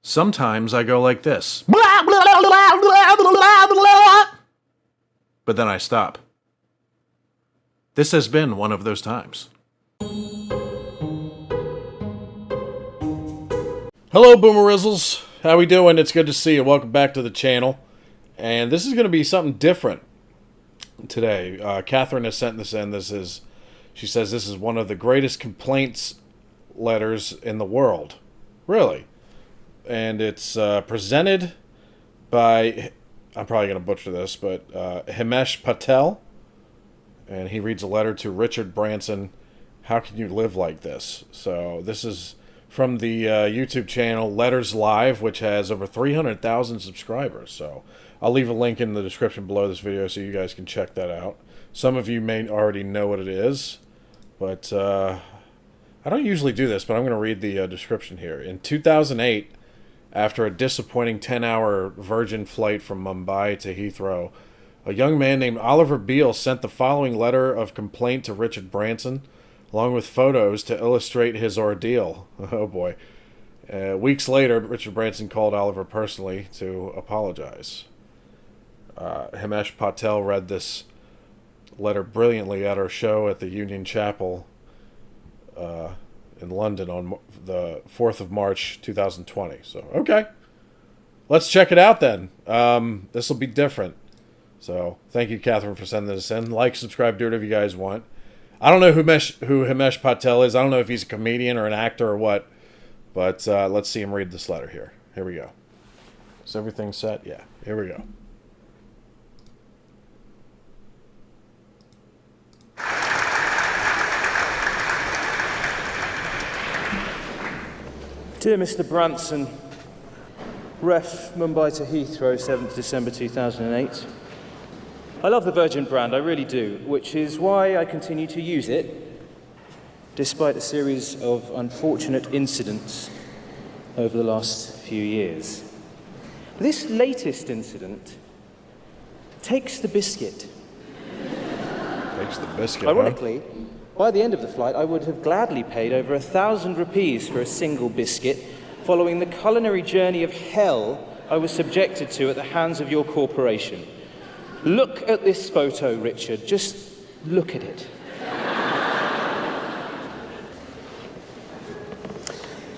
Sometimes I go like this. But then I stop. This has been one of those times. Hello, Boomerizzles. How we doing? It's good to see you. Welcome back to the channel. And this is going to be something different today. Catherine has sent this in. She says this is one of the greatest complaints letters in the world. Really. And it's presented by, I'm probably going to butcher this, but Himesh Patel. And he reads a letter to Richard Branson. How can you live like this? So this is from the YouTube channel Letters Live, which has over 300,000 subscribers. So I'll leave a link in the description below this video so you guys can check that out. Some of you may already know what it is, but I don't usually do this, but I'm going to read the description here. In 2008, after a disappointing 10-hour Virgin flight from Mumbai to Heathrow, a young man named Oliver Beale sent the following letter of complaint to Richard Branson, along with photos to illustrate his ordeal. Oh boy. Weeks later, Richard Branson called Oliver personally to apologize. Himesh Patel read this letter brilliantly at our show at the Union Chapel in London on the 4th of March 2020. So, okay. Let's check it out then. This will be different. So, thank you, Catherine, for sending this in. Like, subscribe, do whatever you guys want. I don't know who Himesh Patel is. I don't know if he's a comedian or an actor or what. But let's see him read this letter here. Here we go. Is everything set? Yeah, here we go. Dear Mr. Branson, Ref Mumbai to Heathrow, 7th December 2008. I love the Virgin brand, I really do, which is why I continue to use it, despite a series of unfortunate incidents over the last few years. This latest incident takes the biscuit. Takes the biscuit, Ironically, by the end of the flight, I would have gladly paid over 1,000 rupees for a single biscuit, following the culinary journey of hell I was subjected to at the hands of your corporation. Look at this photo, Richard. Just look at it.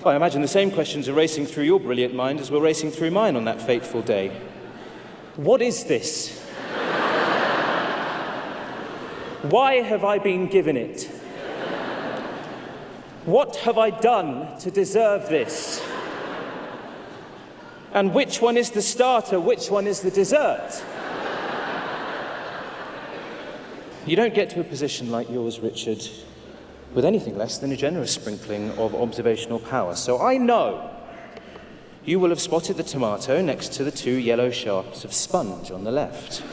I imagine the same questions are racing through your brilliant mind as were racing through mine on that fateful day. What is this? Why have I been given it? What have I done to deserve this? And which one is the starter, which one is the dessert? You don't get to a position like yours, Richard, with anything less than a generous sprinkling of observational power. So I know you will have spotted the tomato next to the two yellow shafts of sponge on the left.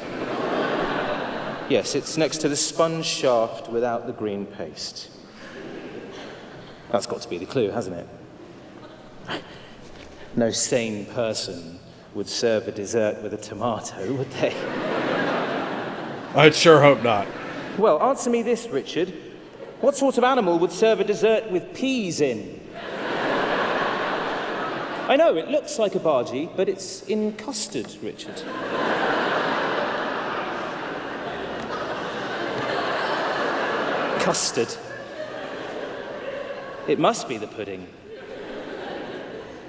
Yes, it's next to the sponge shaft without the green paste. That's got to be the clue, hasn't it? No sane person would serve a dessert with a tomato, would they? I'd sure hope not. Well, answer me this, Richard. What sort of animal would serve a dessert with peas in? I know, it looks like a bhaji, but it's in custard, Richard. Custard. It must be the pudding.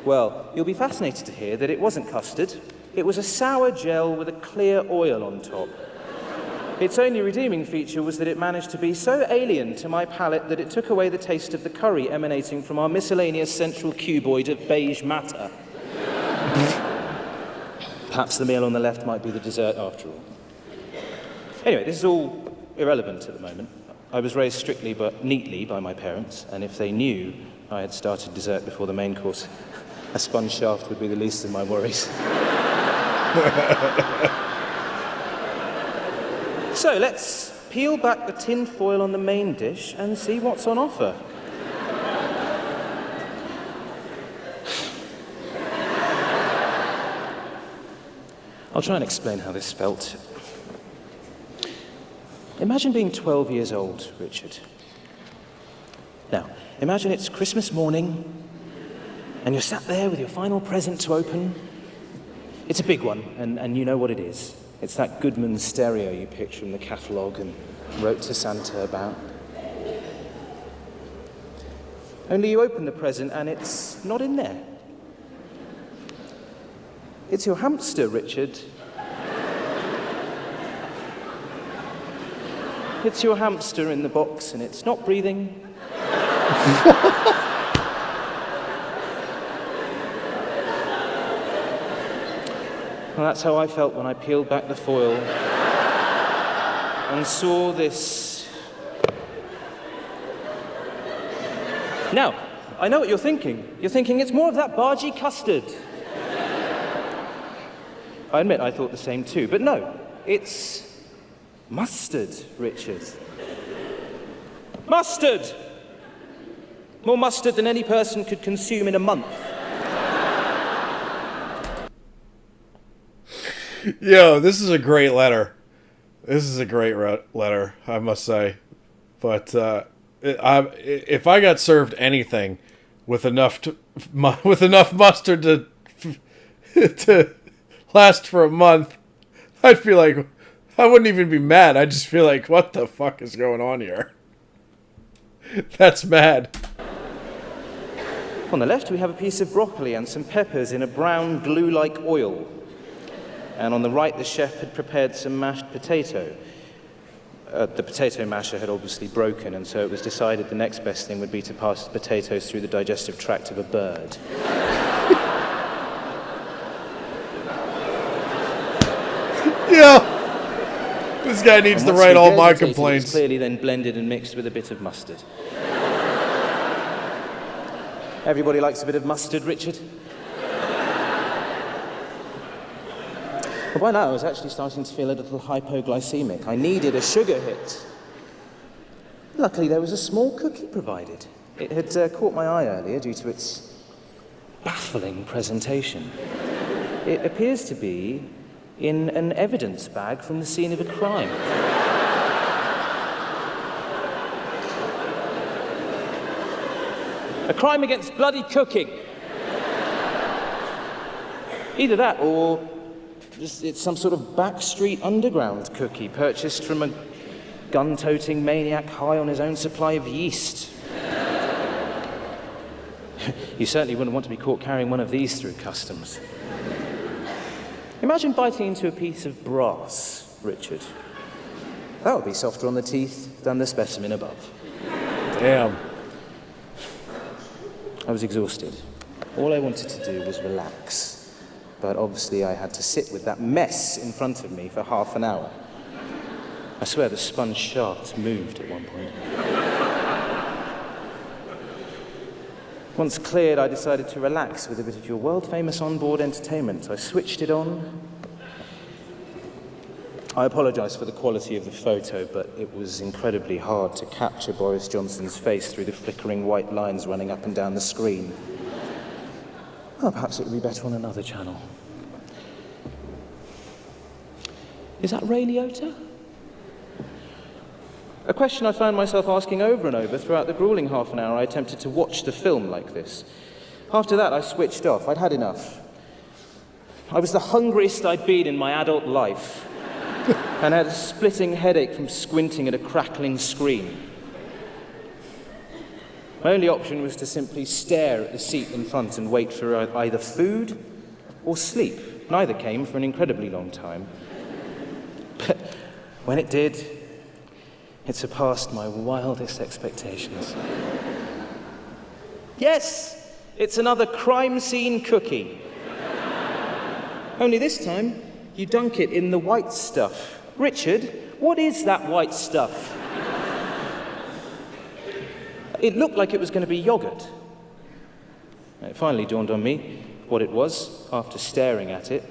Well, you'll be fascinated to hear that it wasn't custard. It was a sour gel with a clear oil on top. Its only redeeming feature was that it managed to be so alien to my palate that it took away the taste of the curry emanating from our miscellaneous central cuboid of beige matter. Perhaps the meal on the left might be the dessert after all. Anyway, this is all irrelevant at the moment. I was raised strictly but neatly by my parents, and if they knew I had started dessert before the main course, a sponge shaft would be the least of my worries. So let's peel back the tin foil on the main dish and see what's on offer. I'll try and explain how this felt. Imagine being 12 years old, Richard. Now, imagine it's Christmas morning, And you're sat there with your final present to open. It's a big one, and you know what it is. It's that Goodman stereo you picked from the catalogue and wrote to Santa about. Only you open the present and it's not in there. It's your hamster, Richard. It's your hamster in the box and it's not breathing. Well, that's how I felt when I peeled back the foil and saw this. Now, I know what you're thinking. You're thinking it's more of that bargy custard. I admit I thought the same too, but no, it's mustard, Richard. Mustard! More mustard than any person could consume in a month. Yo, this is a great letter. This is a great letter, I must say. But if I got served anything with enough mustard to last for a month, I'd feel like I wouldn't even be mad. I'd just feel like, what the fuck is going on here? That's mad. On the left, we have a piece of broccoli and some peppers in a brown glue-like oil. And on the right, the chef had prepared some mashed potato. The potato masher had obviously broken, and so it was decided the next best thing would be to pass the potatoes through the digestive tract of a bird. Yeah, this guy needs to write all my complaints. It was clearly then blended and mixed with a bit of mustard. Everybody likes a bit of mustard, Richard? Well, by now I was actually starting to feel a little hypoglycemic. I needed a sugar hit. Luckily, there was a small cookie provided. It had caught my eye earlier due to its baffling presentation. It appears to be in an evidence bag from the scene of a crime. A crime against bloody cooking. Either that or it's some sort of backstreet underground cookie purchased from a gun-toting maniac high on his own supply of yeast. You certainly wouldn't want to be caught carrying one of these through customs. Imagine biting into a piece of brass, Richard. That would be softer on the teeth than the specimen above. Damn. I was exhausted. All I wanted to do was relax. But obviously I had to sit with that mess in front of me for half an hour. I swear the sponge shafts moved at one point. Once cleared, I decided to relax with a bit of your world-famous onboard entertainment. I switched it on. I apologise for the quality of the photo, but it was incredibly hard to capture Boris Johnson's face through the flickering white lines running up and down the screen. Well, perhaps it would be better on another channel. Is that Ray Liotta? A question I found myself asking over and over throughout the grueling half an hour I attempted to watch the film like this. After that, I switched off. I'd had enough. I was the hungriest I'd been in my adult life and had a splitting headache from squinting at a crackling screen. My only option was to simply stare at the seat in front and wait for either food or sleep. Neither came for an incredibly long time. But when it did, it surpassed my wildest expectations. Yes, it's another crime scene cookie. Only this time, you dunk it in the white stuff. Richard, what is that white stuff? It looked like it was going to be yogurt. It finally dawned on me what it was after staring at it.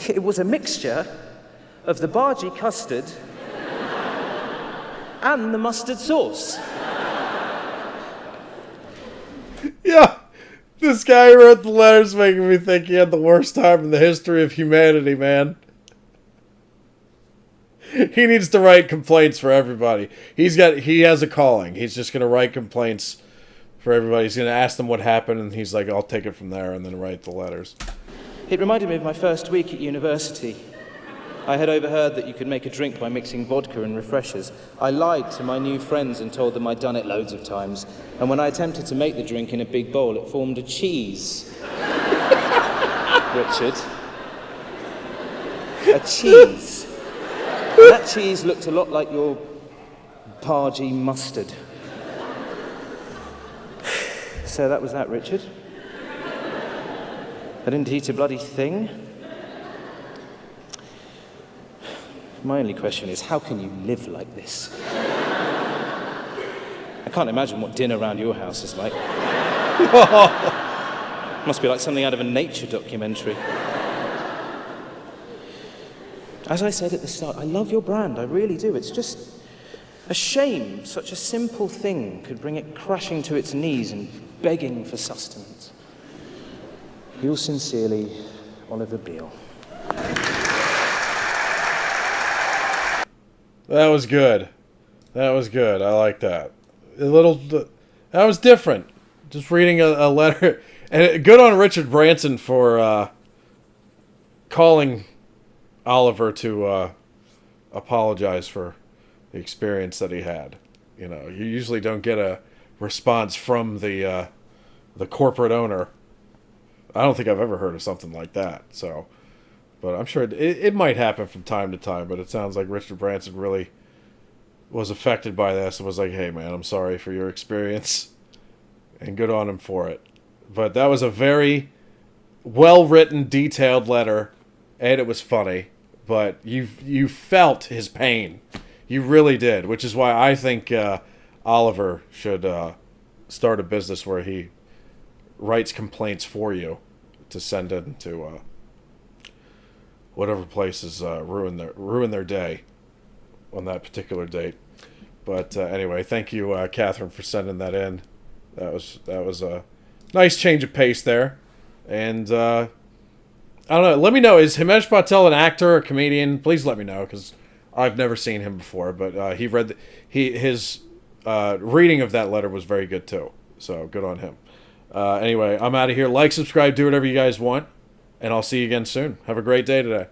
It was a mixture of the bargy custard and the mustard sauce. Yeah, this guy who wrote the letters making me think he had the worst time in the history of humanity, man. He needs to write complaints for everybody. He has a calling. He's just going to write complaints for everybody. He's going to ask them what happened, and he's like, I'll take it from there, and then write the letters. It reminded me of my first week at university. I had overheard that you could make a drink by mixing vodka and refreshers. I lied to my new friends and told them I'd done it loads of times. And when I attempted to make the drink in a big bowl, it formed a cheese. Richard. A cheese. And that cheese looked a lot like your Pargy mustard. So that was that, Richard. I didn't eat a bloody thing. My only question is, how can you live like this? I can't imagine what dinner around your house is like. Must be like something out of a nature documentary. As I said at the start, I love your brand, I really do. It's just a shame such a simple thing could bring it crashing to its knees and begging for sustenance. Yours sincerely, Oliver Beale. That was good. That was good. I like that. That was different. Just reading a letter. And good on Richard Branson for calling Oliver to apologize for the experience that he had. You know, you usually don't get a response from the corporate owner. I don't think I've ever heard of something like that. So, but I'm sure it might happen from time to time. But it sounds like Richard Branson really was affected by this and was like, "Hey, man, I'm sorry for your experience," and good on him for it. But that was a very well-written, detailed letter, and it was funny. But you felt his pain. You really did, which is why I think Oliver should start a business where he writes complaints for you to send in to whatever places ruin their day on that particular date. But anyway, thank you, Catherine, for sending that in. That was a nice change of pace there. And I don't know. Let me know. Is Himesh Patel an actor or a comedian? Please let me know, because I've never seen him before. But his reading of that letter was very good too. So good on him. Anyway, I'm out of here. Like, subscribe, do whatever you guys want, and I'll see you again soon. Have a great day today.